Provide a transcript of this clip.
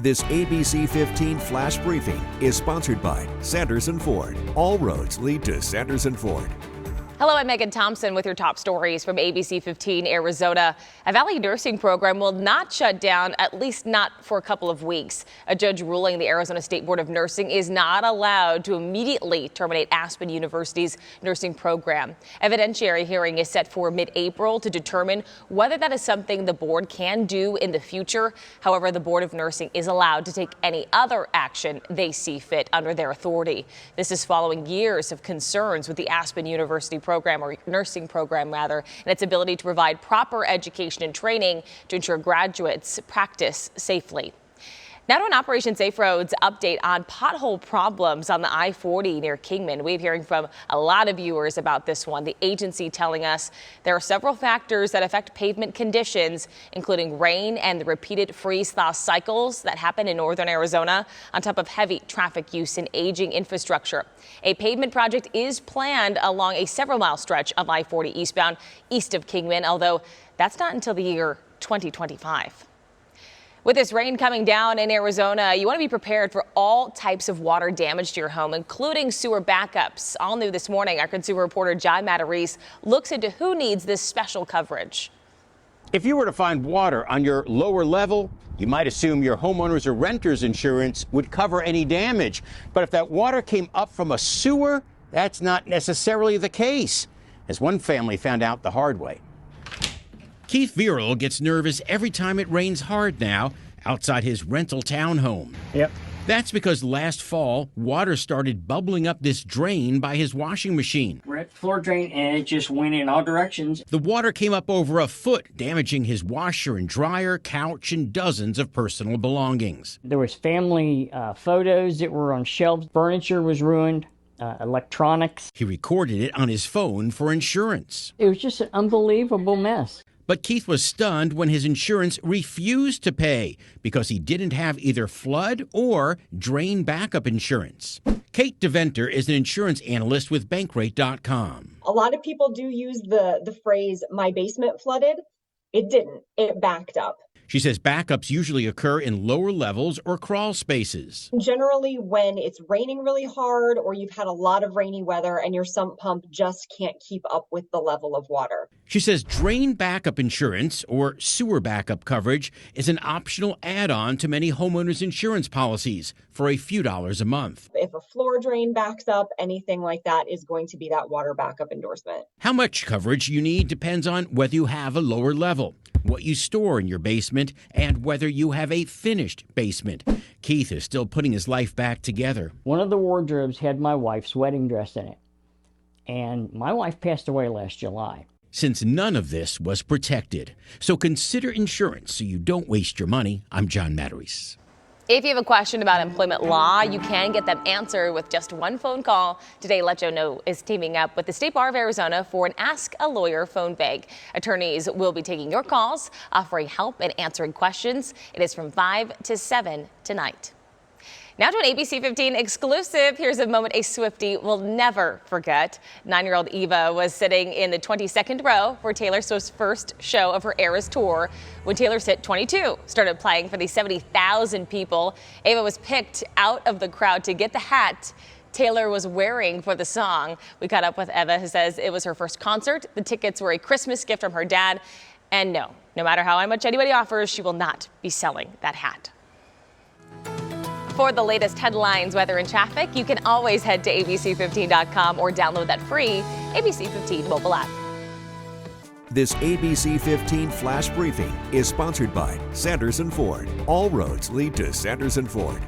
This ABC15 Flash Briefing is sponsored by Sanderson Ford. All roads lead to Sanderson Ford. Hello, I'm Megan Thompson with your top stories from ABC15 Arizona. A Valley nursing program will not shut down, at least not for a couple of weeks. A judge ruling the Arizona State Board of Nursing is not allowed to immediately terminate Aspen University's nursing program. Evidentiary hearing is set for mid-April to determine whether that is something the board can do in the future. However, the Board of Nursing is allowed to take any other action they see fit under their authority. This is following years of concerns with the Aspen University program, or nursing program rather, and its ability to provide proper education and training to ensure graduates practice safely. Now to an Operation Safe Roads update on pothole problems on the I-40 near Kingman. We're hearing from a lot of viewers about this one. The agency telling us there are several factors that affect pavement conditions, including rain and the repeated freeze-thaw cycles that happen in northern Arizona, on top of heavy traffic use and aging infrastructure. A pavement project is planned along a several-mile stretch of I-40 eastbound east of Kingman, although that's not until the year 2025. With this rain coming down in Arizona, you want to be prepared for all types of water damage to your home, including sewer backups. All new this morning, our consumer reporter John Matarese looks into who needs this special coverage. If you were to find water on your lower level, you might assume your homeowner's or renter's insurance would cover any damage. But if that water came up from a sewer, that's not necessarily the case, as one family found out the hard way. Keith Viral gets nervous every time it rains hard now outside his rental townhome. Yep. That's because last fall, water started bubbling up this drain by his washing machine. We're at the floor drain and it just went in all directions. The water came up over a foot, damaging his washer and dryer, couch, and dozens of personal belongings. There was family photos that were on shelves. Furniture was ruined. Electronics. He recorded it on his phone for insurance. It was just an unbelievable mess. But Keith was stunned when his insurance refused to pay because he didn't have either flood or drain backup insurance. Kate DeVenter is an insurance analyst with Bankrate.com. A lot of people do use the phrase, my basement flooded. It didn't. It backed up. She says backups usually occur in lower levels or crawl spaces. Generally, when it's raining really hard or you've had a lot of rainy weather and your sump pump just can't keep up with the level of water. She says drain backup insurance, or sewer backup coverage, is an optional add-on to many homeowners' insurance policies for a few dollars a month. If a floor drain backs up, anything like that is going to be that water backup endorsement. How much coverage you need depends on whether you have a lower level, what you store in your basement, and whether you have a finished basement. Keith is still putting his life back together. One of the wardrobes had my wife's wedding dress in it. And my wife passed away last July. Since none of this was protected. So consider insurance so you don't waste your money. I'm John Matarese. If you have a question about employment law, you can get them answered with just one phone call. Today, Let You Know is teaming up with the State Bar of Arizona for an Ask a Lawyer phone bank. Attorneys will be taking your calls, offering help and answering questions. It is from 5 to 7 tonight. Now to an ABC15 exclusive. Here's a moment a Swiftie will never forget. 9-year-old Eva was sitting in the 22nd row for Taylor Swift's first show of her Eras tour when Taylor's hit 22 started playing for the 70,000 people. Eva was picked out of the crowd to get the hat Taylor was wearing for the song. We caught up with Eva, who says it was her first concert. The tickets were a Christmas gift from her dad. And no matter how much anybody offers, she will not be selling that hat. For the latest headlines, weather, and traffic, you can always head to abc15.com or download that free ABC15 mobile app. This ABC15 Flash Briefing is sponsored by Sanderson Ford. All roads lead to Sanderson Ford.